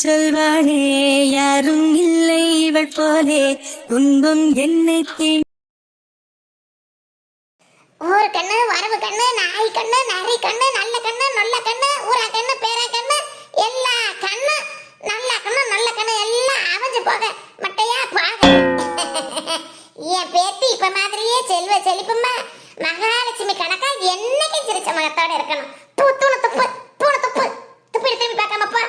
சொல்வாளே யாரும் இல்லை இவள் போலே துன்பம் என்னை ஒரு கண்ணு வரவு கண்ணு நாய் கண்ணு நரி கண்ணு நல்ல கண்ணு நல்ல கண்ணு ஊரா கண்ணு பேரா கண்ணு எல்லா கண்ணு நல்ல கண்ணு எல்லாம் அவஞ்சு போக மட்டையா பாக என் பேத்தி இப்ப மாதிரியே செல்வ செழிப்புமா மகாலட்சுமி கணக்கா என்னைக்கு சிரிச்ச மகத்தோட இருக்கணும். தூணு துப்பு துப்பி திரும்பி பார்க்காமப்பா.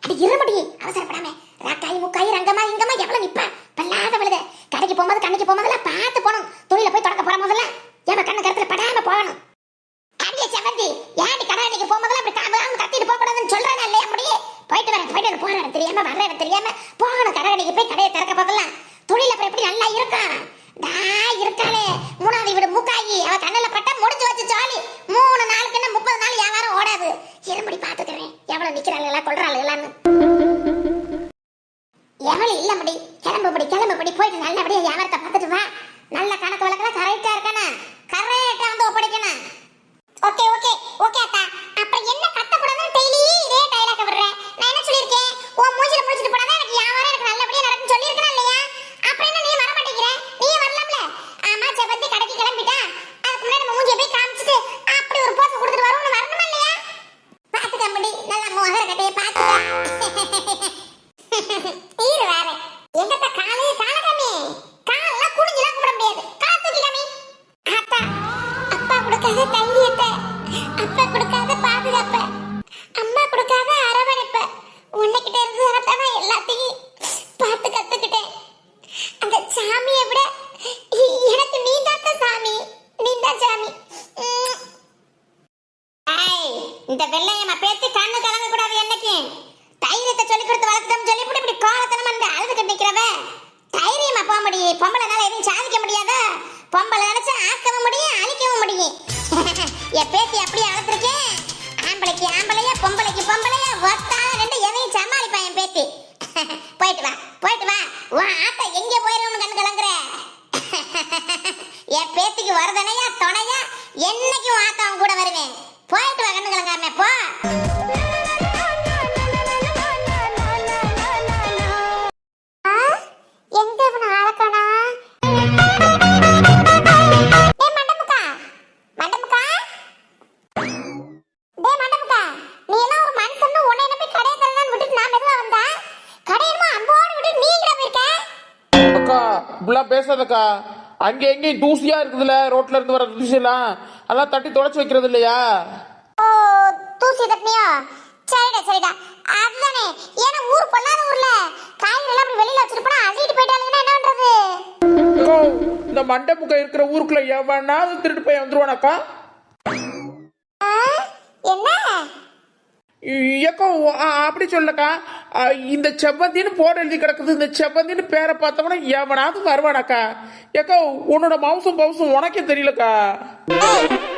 அடி இருமடி அவசரப்படாம ராக்காய் முக்காய் ரங்கமா இங்கமா எவ்வளவு நிப்பா பல்லாத விழுத. கடைக்கு போகும்போது கண்ணிக்கு போகும்போதெல்லாம் பார்த்து போகணும். தொழில போய் தொடக்க போற முதல்ல எவ கண்ணு கருத்துல படாம போகணும். அடிய செவந்தி ஏன்டி கடை அன்னைக்கு போகும்போதெல்லாம் அப்படி காம கத்திட்டு போக கூடாதுன்னு சொல்றேன் இல்லையா? முடியே போயிட்டு வரேன் போறேன் தெரியாம வர்றேன் தெரியாம போகணும். கடை அன்னைக்கு போய் கடையை திறக்க போகலாம். தொழில அப்புறம் எப்படி நல்லா இருக்கும். இருக்காளே மூணாவது வீடு மூக்காயி அவ கண்ணுல பட்டா முடிஞ்சு வச்சு ஜாலி. 3 நாளுக்குன்னா 30 நாள் வியாபாரம் ஓடாது. இருமடி பாத்துக்கிறேன் எவ்வளவு நிக்கிறாளுங்களா கொள்றாளுங்களான்னு. எவ்வளவு இல்ல முடி கிளம்புபடி போயிட்டு நல்லபடியா வியாபாரத்தை பார்த்துட்டு வா. நல்ல கணக்கு வழக்கெல்லாம் கரெக்டா இருக்கானா கரெக்டா வந்து ஒப்படைக்கணும். ஓகே அக்கா. அப்புறம் என்ன கத்தக்கூடாதுன்னு டெய்லி இதே டயலாக் விடுறேன். நான் என்ன சொல்லியிருக்கேன்? உன் மூஞ்சில முடிச்சிட்டு போனா எனக்கு வியாபாரம் எனக்கு நல்லபடியா நடக்கும்னு சொல்லியிருக்கேன் இல்லையா? அப்புறம் என்ன நீ வர மாட்டேங்கிற? நீ வரலாம்ல. ஆமா செவந்தி கடைக்கு கிளம்பிட்டா அதுக்கு முன்னாடி நம்ம மூஞ்சியை போய் காமிச்சிட்டு அப்படி ஒரு போஸ் கொடுத்துட்டு வரணும்னு வரணுமா இல்லையா? பாத்துக்க முடி நல்லா முகர கட்டையை பாத்துக்க. ஈரு வேற எங்கத்த காலகாமி காலெல்லாம் குடிஞ்செல்லாம் கும்பிட முடியாது. கால தூக்கி காமி. ஆத்தா அப்பா கொடுக்காத தங்கியத்தை அப்பா கொடுக்காத பாதுகாப்ப அம்மா கொடுக்காத அரவணைப்ப உன்னைக்கிட்ட இருந்து தான் எல்லாத்தையும் பார்த்து கத்துக்கிட்டேன். அந்த சாமியை விட எனக்கு நீதான் சாமி. இந்த வெள்ளையம்மா பேச்சு கண்ணு கலங்க கூடாது. என்னைக்கு தைரியத்தை சொல்லி கொடுத்து வளர்த்துட்டோம் சொல்லி இப்படி கோலத்தனமா இந்த அழுதுகிட்டு நிக்கிறவ தைரியமா போக முடியும். பொம்பளைனால எதுவும் சாதிக்க முடியாத. பொம்பளை நினைச்சா ஆக்கவும் முடியும் அழிக்கவும் முடியும். என் பேத்தி அப்படியே வளர்த்துருக்கேன். ஆம்பளைக்கு ஆம்பளையா பொம்பளைக்கு பொம்பளையா ஒத்தால ரெண்டு எதையும் சமாளிப்பா என் பேத்தி. போயிட்டு வா உன் ஆட்டை எங்க போயிரும்னு கண்ணு கலங்குற. என் பேத்திக்கு வருதனையா துணையா என்னைக்கும் ஆட்டை அவன் கூட வருவேன். போயிட்டு வா கண்ணு கலங்காம போ. பேசாதக்கா. அங்கே எங்கேயும் தூசியா இருக்குதுல ரோட்ல இருந்து வர தூசி எல்லாம் அதெல்லாம் தட்டி தொடச்சு வைக்கிறது இல்லையா? ஓ தூசி தட்டினியா? சரிடா அதுதானே. ஏன்னா ஊர் பொல்லாத ஊர்ல காய்கறி எல்லாம் வெளியில வச்சிட்டு போனா அள்ளிட்டு போயிட்டாலுங்கன்னா என்ன பண்றது? இந்த மண்டபுக்க இருக்கிற ஊருக்குள்ள எவனாவது திருட்டு போய் வந்துருவானாக்கா? என்ன ஏக்கோ அப்படி சொல்லக்கா. இந்த செவ்வந்தின்னு போட எழுதி கிடக்குது. இந்த செவ்வந்தின்னு பேரை பார்த்தவனா எவனாவது வருவானாக்கா? ஏக்கோ உன்னோட மவுசும் பவுசும் உனக்கே தெரியலக்கா.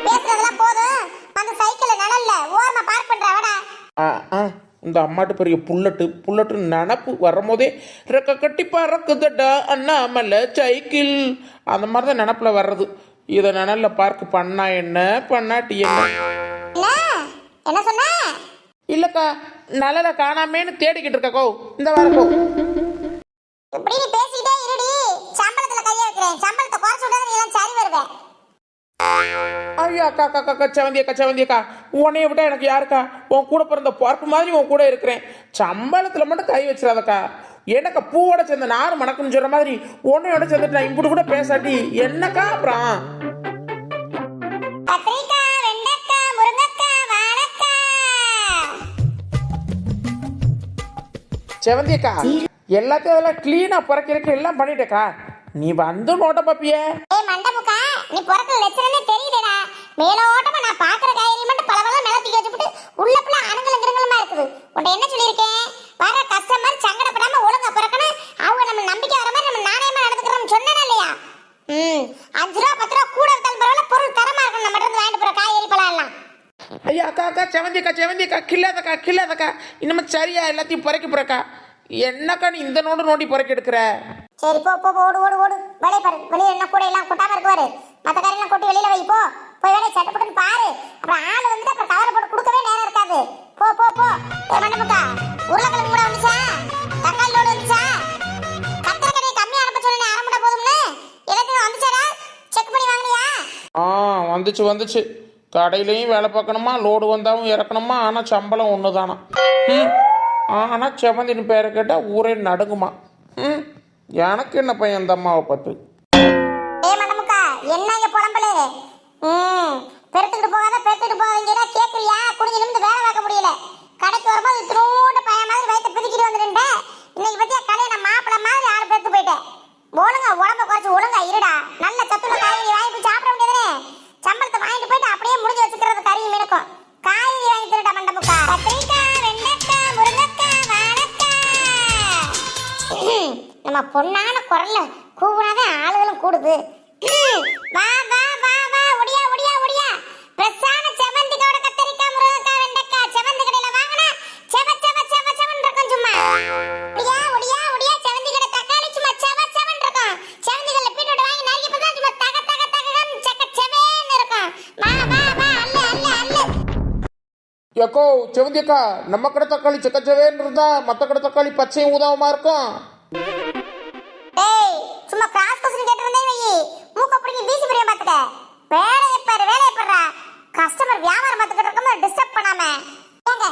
பேசுறதெல்லாம் போதும். அந்த சைக்கிள் நனல்ல ஓரமா பார்க் பண்றவடா. இந்த அம்மாட்டு பெரிய புல்லட்டு நினப்பு வரும்போதே ரெக்க கட்டி பறக்குதடா அண்ணாமலை சைக்கிள் அந்த மாதிரி தான் நினப்புல வர்றது. இதை நினல்ல பார்க் பண்ணா என்ன பண்ணாட்டி என்ன சொன்ன? இல்லக்கா நல்லத காணாமேன்னு தேடிக்கிட்டு இருக்கக்கோ. இந்த வாரக்கோ இப்படி நீ பேசிட்டே இருடி. சம்பளத்துல கைய வைக்கிறேன். சம்பளத்தை குறைச்சு விடாத நீ எல்லாம் சரி வருவே. ஐயா அக்கா செவந்தியக்கா உன்னைய விட்டா எனக்கு யாருக்கா? உன் கூட பிறந்த பார்ப்பு மாதிரி உன் கூட இருக்கிறேன். சம்பளத்துல மட்டும் கை வச்சிடாதக்கா. எனக்கா பூவோட சேர்ந்த நார் மணக்குன்னு சொல்ற மாதிரி உன்னையோட சேர்ந்துட்டு நான் இப்படி கூட பேசாட்டி என்னக்கா அப்புறம்? செவந்தியக்கா எல்லாத்தையும் அதெல்லாம் கிளீனா புறக்கிறதுக்கு எல்லாம் பண்ணிட்டேக்கா. நீ வந்து நோட்ட பாப்பியே. ஏய் மண்டபுக்கா நீ புறத்துல லட்சணமே தெரியுதுடா. மேலோட்டமா நான் பாக்குற காய்கறி மட்டும் பலவள மேல தூக்கி வச்சுட்டு உள்ள புள்ள அணுங்கலங்கறங்கமா இருக்குது. உன்ட என்ன சொல்லிருக்கேன்? வர கஸ்டமர் சங்கடப்படாம ஒழுங்கா புறக்கணும். அவங்க நம்ம நம்பிக்கை வர மாதிரி நம்ம நாணயமா நடந்துக்கறோம் சொன்னேனா இல்லையா? 5 ரூபாய் 10 ரூபாய் கூட இருந்தாலும் பரவாயில்ல பொருள் தரமா இருக்கணும். நம்ம இருந்து வாங்கிட்டு போற காய்கறி பழம் எல்லாம். ஐயா அக்கா செவந்தியக்கா கில்லாதக்கா இன்னும் சரியா எல்லாத்தையும் புறக்கா. என்னக்கா நீ இந்த நோண்டி புறக்க எடுக்கிற? சரி போ ஓடு வெளியே பாரு. வெளியே என்ன கூட எல்லாம் கொட்டாம இருக்குவாரு. மத்த காரியெல்லாம் கொட்டி வெளியில வை. போய் வேலையை சட்டப்பட்டுன்னு பாரு. அப்புறம் ஆள் வந்துட்டு அப்புறம் கவரை போட்டு கொடுக்கவே நேரம் இருக்காது. போ போ போ. மண்டபக்கா உருளைக்கிழங்கு கூட வந்துச்சா? தக்காளி லோடு வந்துச்சா? கத்திரிக்காய் கம்மியா அனுப்ப சொன்னேன், அரை மூட்டை போதும்னு. எல்லாத்தையும் வந்துச்சாடா? செக் பண்ணி வாங்கினியா? வந்துச்சு. கடையிலையும் வேலை பார்க்கணுமா, லோடு வந்தாலும் இறக்கணுமா, ஆனால் சம்பளம் ஒன்று தானா. ஆனால் செவந்தின் பேரை கேட்டால் ஊரே நடுங்குமா. எனக்கு என்ன பையன் அந்த அம்மாவை பார்த்து. மண்டபக்கா என்னங்க புலம்பலு? பெருத்துக்கிட்டு போகாதீங்கன்னா கேட்குறியா? குடிஞ்சு நிமிந்து வேலை பார்க்க முடியல. கடைக்கு வரும்போது இத்தினோண்டு பையன் மாதிரி வயிற்ற பிதிக்கிட்டு வந்துருந்தேன். இன்னைக்கு பத்தியா கடையை நான் மாப்பிள்ள மாதிரி ஆள் பெருத்து போயிட்டேன். ஒழுங்கா உடம்ப குறைச்சு ஒழுங்கா இருடா. நல்ல சத்துள்ள காய்கறி வாங்கி போய் சாப்பிட முடியாதுனே. சம்பளத்தை வாங்கிட்டு போயிட்டு அப்படியே முடிஞ்சு வச்சுக்கிறது கறி மீனுக்கும். காய்கறி வாங்கி தருடா மண்டபக்கா. கத்திரிக்காய், வெண்டைக்காய், முருங்கைக்காய், வாழைக்காய். நம்ம பொண்ணான குரல்ல கூவுனாதான் ஆளுகளும் கூடுது. வா வா வா வா, ஒடியா ஒடியா ஒடியா. பிரசான செவந்திக்காவோட கத்திரிக்காய், முருங்கைக்காய், வெண்டைக்காய் செவந்தி கடையில வாங்கினா செவ செவ செவ செவன் இருக்கும். சும்மா ஒடியா ஒடியா ஒடியா. செவந்தி கடை தக்காளி சும்மா செவ செவன் இருக்கும். செவந்தி கடையில பீட்ரூட் வாங்கி நறுக்கி பார்த்தா சும்மா தக தக தகன்னு செக்க செவேன்னு இருக்கும். வா வா வா, அல்ல அல்ல அல்ல. ஏக்கோ செவந்தியக்கா, நம்ம கடை தக்காளி செக்கச்சவேன்னு இருந்தா மற்ற கடை தக்காளி பச்சையும் ஊதாவமா இருக்கும். ஏய் சும்மா கிராஸ் கொஸ்டின் கேட்டிருந்தே வை. மூக்க பிடிங்கி வீசி பிரியம் பாத்துக்க. வேலையை பாருடா. கஸ்டமர் வியாபாரம் பார்த்துக்கிட்டு இருக்கும்போது டிஸ்டர்ப் பண்ணாம. ஏங்க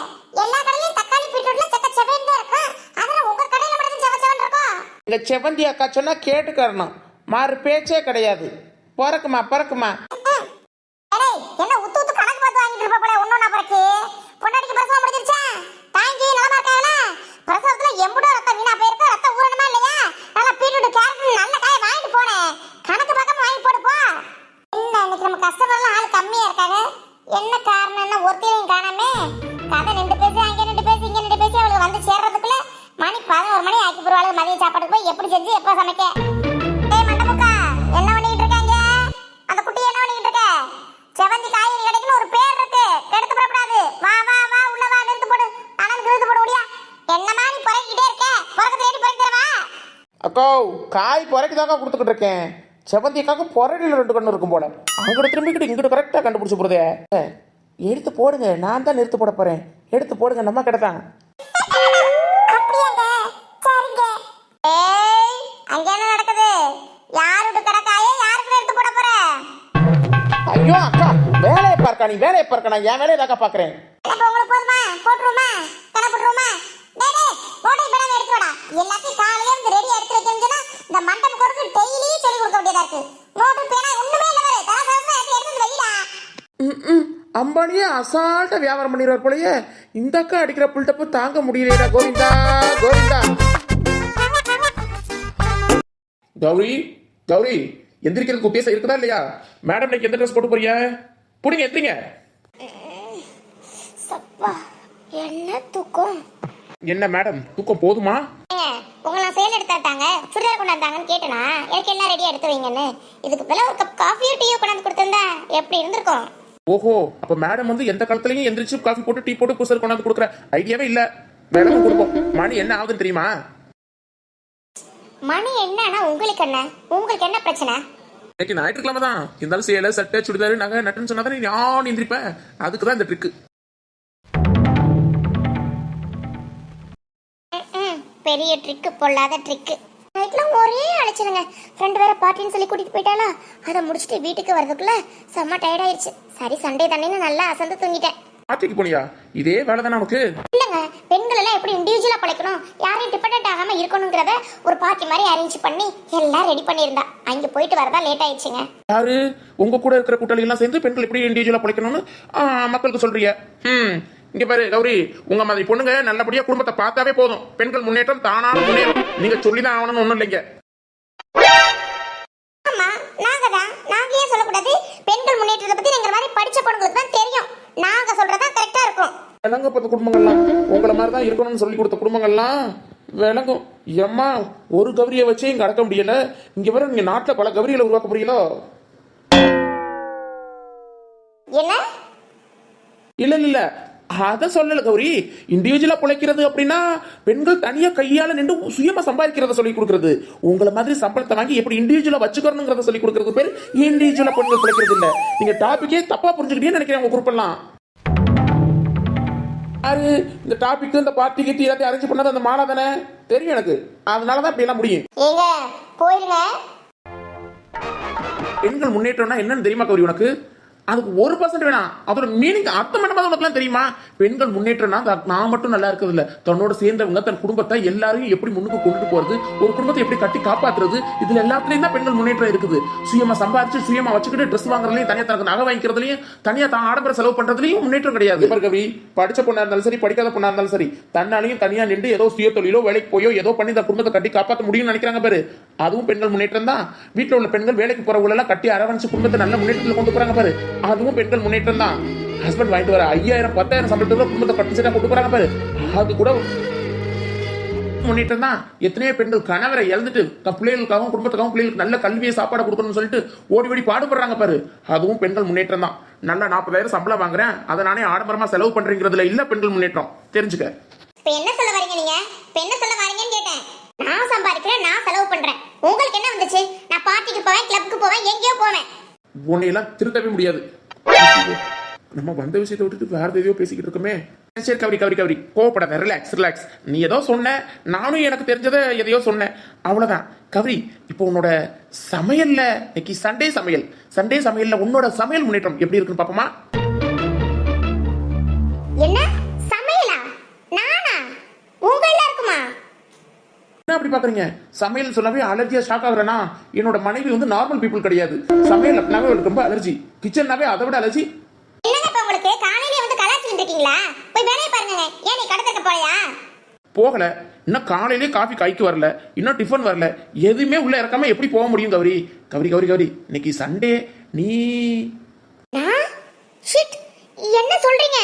எல்லா கடையிலும் தக்காளி பீட்ரூட்ல செக்க செவேன்னு தான் இருக்கும். அதனால உங்க கடையில மட்டும் செவ செவன் இருக்கும். இந்த செவந்தி அக்கா சொன்னா கேட்டுக்கறணும், மாறு பேச்சே கிடையாது. பறக்குமா. ஏய் என்ன உத்து உத்து கணக்கு பார்த்து வாங்கிட்டு இருப்ப போல. ஒண்ணு நான் பறக்கு பொண்டாட்டிக்கு பிரசவம் முடிஞ்சிருச்சா? தாங்கி நலமா இருக்காங்களா? பிரசவத்துல எம்புடோ ரத்தம் வீணா போயிருக்க. ரத்தம் ஊறணுமா இல்லையா? நல்லா பீட்ரூட் கேரட் நல்ல காய வாங்கிட்டு போனேன். கணக்கு பார்க்காம வாங்கி போடு போ. என்ன இன்னைக்கு நம்ம கஸ்டமர்லாம் ஆள் கம்மியா இருக்காங்க. என்ன காரணம்? என்ன ஒருத்தையும் காணாமே. கதை நின்று பேசி அங்கே நின்று பேசி இங்கே நின்று பேசி அவளுக்கு வந்து சேர்றதுக்குள்ள மணி 11 மணி ஆக்கி போடுவாள். மதிய சாப்பாடுக்கு போய் எப்படி செஞ்சு எப்போ சமைக்க? ஏய் மண்டபக்கா என்ன பண்ணிட்டு இருக்காங்க? அந்த குட்டி என்ன பண்ணிட்டு இருக்க? செவந்தி காய்கறி கடைக்குன்னு ஒரு பேர் இருக்கு, கெடுத்து போடக்கூடாது. வா வா வா உள்ள வா, நிறுத்து போடு. அனல் கிழித்து போடு ஓடியா. என்னமா நீ பொறுக்கிட்டே இருக்க? பொறுக்கத்தை ஏறி பொறுக்கி தரவா? அக்கா காய் பொறைக்கு தாக்கா கொடுத்துக்கிட்டு இருக்கேன். செவந்தியக்காக்கு பொறடியில் 2 கண்ணு இருக்கும் போல. அங்கிட்டு திரும்பிக்கிட்டு இங்கிட்டு கரெக்டாக கண்டுபிடிச்சி போடுதே. எடுத்து போடுங்க, நான் தான் நிறுத்து போட போறேன். எடுத்து போடுங்க, நம்ம கடை தான். அப்படியாங்க? சரிங்க. ஏய் அங்க என்ன நடக்குது? யாரோட கடக்காயே யாருக்கு எடுத்து போட போற? ஐயோ அக்கா, வேலையை பார்க்கா. நீ வேலையை பார்க்க, நான் என் வேலையை தாக்கா பார்க்குறேன். அப்ப உங்களுக்கு போதுமா? போட்டுருமா? கடை போட்டுருமா? டேய் டேய் போட்டை இப்ப எடுத்து வாடா. எல்லாத்தையும் காலையில இருந்து ரெடியா எடுத்து வைக்கணும்னு சொன்னா இந்த மண்டபம் கொடுத்து டெய்லி சொல்லி கொடுக்க வேண்டியதா இருக்கு. நோட்டு பேனா ஒண்ணுமே இல்ல பாரு. தரசரசா எடுத்து வைடா. அம்பானியே அசால்ட்டா வியாபாரம் பண்ணிடுவார் போலயே. இந்த அக்கா அடிக்கிற புல்டப்பு தாங்க முடியலையா. கோவிந்தா கோவிந்தா. கௌரி எந்திரிக்கிறதுக்கு உத்தேசம் இருக்குதா இல்லையா? மேடம் இன்னைக்கு எந்த ட்ரெஸ் போட்டு போறியா? புடிங்க எந்திரிங்க. சப்பா என்ன தூக்கம். என்ன மேடம் தூக்கம் போதுமா? உங்களை சேல் எடுத்தாட்டாங்க, சுடிதார் கொண்டாந்தாங்கன்னு கேட்டனா எனக்கு எல்லாம் ரெடியா எடுத்து வைங்கன்னு. இதுக்கு பதிலா ஒரு கப் காஃபியோ டீயோ கொண்டாந்து கொடுத்திருந்தா எப்படி இருந்திருக்கும்? ஓஹோ, அப்ப மேடம் வந்து எந்த காலத்துலயும் எந்திரிச்சு காஃபி போட்டு டீ போட்டு குசர் கொண்டாந்து கொடுக்குற ஐடியாவே இல்ல. மேடம் கொடுப்போம். மணி என்ன ஆகுதுன்னு தெரியுமா? மணி என்னன்னா உங்களுக்கு என்ன? உங்களுக்கு என்ன பிரச்சனை? இன்னைக்கு ஞாயிற்றுக்கிழமை தான். இருந்தாலும் சேலை சட்டை சுடிதாரு நகை நட்டுன்னு சொன்னா தான் நான் எந்திரிப்பேன். அதுக்கு தான் இந்த ட்ரிக்கு. பெரிய ட்ரிக்கு, பொல்லாத ட்ரிக்கு. நைட்லாம் ஒரே அழைச்சிருங்க. ஃப்ரெண்ட் வேற பார்ட்டின்னு சொல்லி கூட்டிட்டு போயிட்டாளா, அதை முடிச்சுட்டு வீட்டுக்கு வரதுக்குள்ள செம்ம டயர்ட் ஆயிடுச்சு. சரி சண்டே தானேன்னு நல்லா அசந்து தூங்கிட்டேன். பார்ட்டிக்கு போனியா? இதே வேலை தானே நமக்கு? இல்லைங்க, பெண்கள் எல்லாம் எப்படி இண்டிவிஜுவலா பழைக்கணும், யாரையும் டிபெண்ட் ஆகாம இருக்கணுங்கிறத ஒரு பார்ட்டி மாதிரி அரேஞ்ச் பண்ணி எல்லாம் ரெடி பண்ணியிருந்தா. அங்கே போயிட்டு வரதா லேட் ஆயிடுச்சுங்க. யாரு? உங்க கூட இருக்கிற கூட்டாளி எல்லாம் சேர்ந்து பெண்கள் எப்படி இண்டிவிஜுவலா பழைக்கணும்னு மக்களுக்கு சொல்றீங்க. இங்க பாரு கௌரி, உங்க மாதிரி பொண்ணுங்க நல்லபடியா குடும்பத்தை பார்த்தாவே போதும். பெண்கள் முன்னேற்றம் தானாலும் முன்னேறும். நீங்க சொல்லிதான் ஆகணும்னு ஒண்ணும் இல்லைங்க. ஆமா நாங்க ஏன் சொல்லக்கூடாது? பெண்கள் முன்னேற்றத்தை பத்தி நீங்க மாதிரி படிச்ச பொண்ணுங்களுக்கு தான் தெரியும். நாங்க சொல்றதா கரெக்டா இருக்கும். விளங்கப்பட்ட குடும்பங்கள்லாம் உங்களை மாதிரி தான் இருக்கணும்னு சொல்லி கொடுத்த குடும்பங்கள்லாம் விளங்கும். எம்மா ஒரு கௌரியை வச்சு இங்க அடக்க முடியல. இங்க வர நீங்க நாட்டுல பல கௌரிகளை உருவாக்க முடியல. என்ன? இல்ல அத சொல்லல கௌரி. இண்டிவிஜுவலா பிழைக்கிறது அப்படின்னா பெண்கள் தனியா கையால நின்று சுயமா சம்பாதிக்கிறத சொல்லி கொடுக்கறது. உங்களை மாதிரி சம்பளத்தை வாங்கி எப்படி இண்டிவிஜுவலா வச்சுக்கணுங்கிறத சொல்லி கொடுக்கறது பேர் இண்டிவிஜுவலா பெண்கள் பிழைக்கிறது இல்ல. நீங்க டாபிக்கே தப்பா புரிஞ்சுக்கிட்டே நினைக்கிறேன் உங்க குரூப் எல்லாம். யாரு இந்த டாபிக் இந்த பார்ட்டி கிட்டி எல்லாத்தையும் அரேஞ்ச் பண்ணது அந்த மாலா தானே? தெரியும் எனக்கு, அதனாலதான் இப்படி எல்லாம் முடியும். ஏங்க போயிருங்க. பெண்கள் முன்னேற்றம்னா என்னன்னு தெரியுமா கௌரி உனக்கு? அதுக்கு 1% வேணாம், அதோட மீனிங் அர்த்தம் என்னமா உனக்குலாம் தெரியுமா? பெண்கள் முன்னேற்றம்னா நான் மட்டும் நல்லா இருக்கிறது இல்ல, தன்னோட சேர்ந்தவங்க தன் குடும்பத்தை எல்லாரையும் எப்படி முன்னுக்கு கொண்டு போறது, ஒரு குடும்பத்தை எப்படி கட்டி காப்பாத்துறது, இதுல எல்லாத்துலயும் தான் பெண்கள் முன்னேற்றம் இருக்குது. சுயமா சம்பாதிச்சு சுயமா வச்சுக்கிட்டு ட்ரெஸ் வாங்குறதுலயும் தனியா தனக்கு நகை வாங்கிக்கிறதுலயும் தனியா தான் ஆடம்பர செலவு பண்றதுலயும் முன்னேற்றம் கிடையாது. கவி படிச்ச பொண்ணா இருந்தாலும் சரி படிக்காத பொண்ணா இருந்தாலும் சரி தன்னாலையும் தனியா நின்று ஏதோ சுய தொழிலோ வேலைக்கு போயோ ஏதோ பண்ணி இந்த குடும்பத்தை கட்டி காப்பாற்ற முடியும்னு நினைக்கிறாங்க பாரு, அதுவும் பெண்கள் முன்னேற்றம் தான். வீட்டுல உள்ள பெண்கள் வேலைக்கு போறவங்க எல்லாம் கட்டி அரவணைச்சு குடும்பத்தை நல்ல முன்னேற்றத்தில் கொண்டு போறாங்க பாரு, அதுவும் பெண்கள் முன்னேற்றம் தான். ஹஸ்பண்ட் வாங்கிட்டு வர 5000 10,000 சம்பளத்துக்கு குடும்பத்தை கட்டி சட்டா கொண்டு போறாங்க பாரு, அது கூட முன்னேற்றம் தான். எத்தனையோ பெண்கள் கணவரை இழந்துட்டு பிள்ளைகளுக்காகவும் குடும்பத்துக்காகவும் பிள்ளைகளுக்கு நல்ல கல்வியை சாப்பாடு கொடுக்கணும்னு சொல்லிட்டு ஓடி ஓடி பாடுபடுறாங்க பாரு, அதுவும் பெண்கள் முன்னேற்றம் தான். நல்லா 40,000 சம்பளம் வாங்குறேன் அதை நானே ஆடம்பரமா செலவு பண்றீங்கிறதுல இல்ல பெண்கள் முன்னேற்றம், தெரிஞ்சுக்க. இப்ப என்ன சொல்ல வரீங்க நீங்க? இப்ப என்ன சொல்ல வரீங்கன்னு கேட்டேன். நான் சம்பாதிக்கிறேன், நான் செலவு பண்றேன், உங்களுக்கு என்ன வந்துச்சு? நான் பார்ட்டிக்கு போவேன், கிளப்புக்கு போவேன், எங்கேயோ போவேன். உன்னையெல்லாம் திருத்தவே முடியாது. நம்ம வந்த விஷயத்தை விட்டுட்டு வேற எதையோ பேசிக்கிட்டு இருக்கோமே. சரி கவரி கவரி கவரி கோவப்படாத, ரிலாக்ஸ் ரிலாக்ஸ். நீ ஏதோ சொன்ன, நானும் எனக்கு தெரிஞ்சதை எதையோ சொன்னேன், அவ்வளவுதான். கவரி இப்போ உன்னோட சமையல்ல இன்னைக்கு சண்டே சமையல்ல உன்னோட சமையல் முன்னேற்றம் எப்படி இருக்குன்னு பாப்போமா? என்ன சமையலா? நானா? உங்க எல்லாருக்குமா? என்ன அப்படி பாக்குறீங்க? சமையல் சொன்னாவே அலர்ஜியா ஷாக் ஆகுறேனா? என்னோட மனைவி வந்து நார்மல் பீப்புள் கிடையாது, சமையல் அப்படின்னாவே அவளுக்கு ரொம்ப அலர்ஜி, கிச்சன்னாவே அதை விட அலர்ஜி. என்னங்க இப்ப உங்களுக்கு காலையிலே வந்து கலாச்சிட்டு இருக்கீங்களா? போய் வேலைய பாருங்க. ஏன் நீ கடத்தக்க போறியா? போகல, இன்னும் காலையிலே காஃபி கைக்கு வரல, இன்னும் டிஃபன் வரல, எதுவுமே உள்ள இறக்காம எப்படி போக முடியும் கௌரி? கௌரி கௌரி கௌரி இன்னைக்கு சண்டே, நீ ஷிட் என்ன சொல்றீங்க?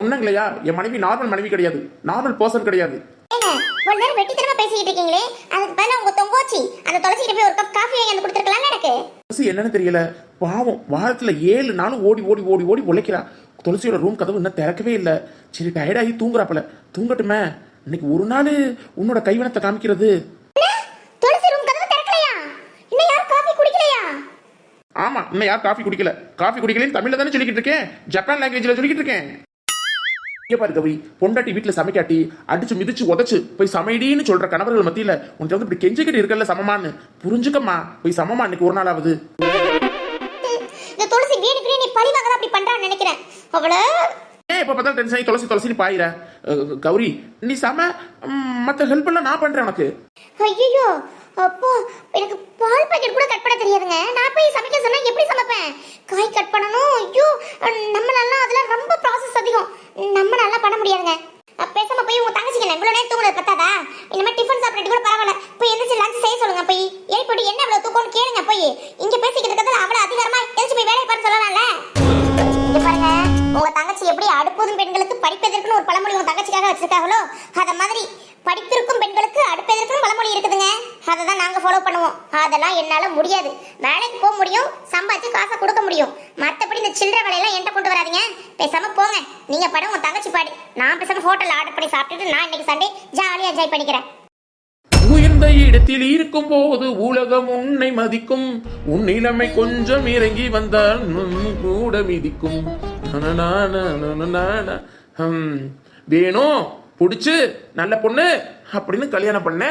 ஒண்ணுங்களையா, என் மனைவி நார்மல் மனைவி கிடையாது, நார்மல் பர்சன் கிடையாது. ஏங்க ஒரு நேரம் வெட்டித்தனமா பேசிக்கிட்டு இருக்கீங்களே, அதுக்கு பதிலா உங்க தொங்கோச்சி அந்த துளசிக்கிட்ட போய் ஒரு கப் காஃபி வாங்கி வந்து கொடுத்துருக்கலாம் எனக்கு. துளசி என்னன்னு தெரியல, பாவம் வாரத்துல 7 நாளும் ஓடி ஓடி ஓடி ஓடி உழைக்கிறா. துளசியோட ரூம் கதவு இன்னும் திறக்கவே இல்லை. சரி டயர்டாகி தூங்குறாப்பல, தூங்கட்டுமே. இன்னைக்கு ஒரு நாள் உன்னோட கைவனத்தை காமிக்கிறது. துளசி ரூம் கதவு திறக்கலையா? இன்னும் யாரும் காஃபி குடிக்கலையா? ஆமா, இன்னும் யாரும் காஃபி குடிக்கல. காஃபி குடிக்கலன்னு தமிழ்ல தானே சொல்லிக்கிட்டு இருக்கேன், ஜப்பான் லாங்குவேஜ்ல சொல்லிக்கிட்டு இருக்கேன். இங்க பாரு கவி, பொண்டாட்டி வீட்டுல சமைக்காட்டி அடிச்சு மிதிச்சு உதச்சு போய் சமைடின்னு சொல்ற கணவர்கள் மத்தியில உனக்கு வந்து இப்படி கெஞ்சிக்கிட்டு இருக்கல சமமான்னு புரிஞ்சுக்கம்மா. போய் சமமா இன்னைக்கு ஒரு நாளாவது. இந்த துளசி வீணுக்குனே நீ பழி வாங்கலாம் அப்படி பண்றான்னு நினைக்கிறேன். அவள ஏன் இப்ப பார்த்தா டென்ஷன் ஆகி துளசி துளசின்னு பாயிர? கௌரி நீ சம மத்த ஹெல்ப் எல்லாம் நான் பண்றேன் உனக்கு. ஐயோ அப்போ எனக்கு பால் பாக்கெட் கூட கட் பண்ண தெரியாதுங்க. நான் போய் சமைக்க சொன்னா எப்படி சமைப்பேன்? காய் கட் பண்ணணும். ஐயோ நம்மளால அதெல்லாம் ரொம்ப ப்ராசஸ் அதிகம், நம்மளால பண்ண முடியாதுங்க. பேசாம போய் உங்க தங்கச்சிக்கு இவ்வளவு நேரம் தூங்குறது பத்தாதா? இனிமே டிஃபன் சாப்பிட்டு கூட பரவாயில்ல, போய் எந்திரிச்சு லஞ்ச் செய்ய சொல்லுங்க. போய் ஏற்பட்டு என்ன இவ்வளவு தூக்கம்னு கேளுங்க. போய் இங்க பேசிக்கிட்டு இருக்கிறதுல அவ்வளவு அதிகாரமா எந்திரிச்சு போய் வேலையை பார்த்து சொல்லலாம்ல. இங்க பாருங்க, உங்க தங்கச்சி எப்படி அடுப்பதும் பெண்களுக்கு படிப்பதற்குன்னு ஒரு பழமொழி உங்க தங்கச்சிக்காக வச்சிருக்காங்களோ அத மாதிரி படிப்பிருக்கும் பெண்களுக்கு அடுப்பதற்குன்னு பழமொழி இருக்குதுங்க. அதை தான் நாங்க ஃபாலோ பண்ணுவோம். அதெல்லாம் என்னால முடியாது. வேலைக்கு போக முடியும், சம்பாதிச்சு காசை கொடுக்க முடியும், மற்றபடி இந்த சில்லற வேலையெல்லாம் என்கிட்ட கொண்டு வராதீங்க. பேசாம போங்க, நீங்க படம் உங்க தங்கச்சி பாடு. நான் பேசாம ஹோட்டல்ல ஆர்டர் பண்ணி சாப்பிட்டுட்டு நான் இன்னைக்கு சண்டே ஜாலியா என்ஜாய் பண்ணிக்கிறேன். உயர்ந்த இடத்தில் இருக்கும் போது உலகம் உன்னை மதிக்கும், உன் நிலைமை கொஞ்சம் இறங்கி வந்தால் கூட மிதிக்கும். வேணும் புடிச்சு நல்ல பொண்ணு அப்படின்னு கல்யாணம் பண்ண.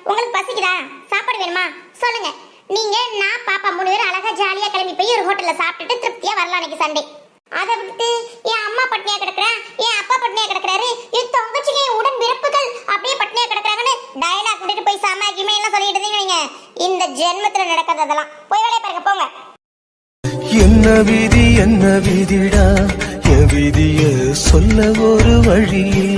உங்களுக்கு பசிக்குதா? சாப்பாடு வேணுமா சொல்லுங்க. நீங்க நான் பாப்பா 3 பேரும் அழகா ஜாலியா கிளம்பி போய் ஒரு ஹோட்டல்ல சாப்பிட்டுட்டு திருப்தியா வரலாம் இன்னைக்கு சண்டே. அதை விட்டு என் அம்மா பட்னியா கிடக்குறேன், என் அப்பா பட்னியா கிடக்குறாரு, என் தங்கச்சிங்க உடன் பிறப்புகள் அப்படியே பட்னியா கிடக்குறாங்கன்னு டயலாக் விட்டுட்டு போய் சமாக்கிமே எல்லாம் சொல்லிட்டு இருந்தீங்க. இந்த ஜென்மத்துல நடக்கிறது அதெல்லாம். போய் வேலையை பாருங்க போங்க. என்ன விதிடா, என் விதிய சொல்ல ஒரு வழி இல்லை.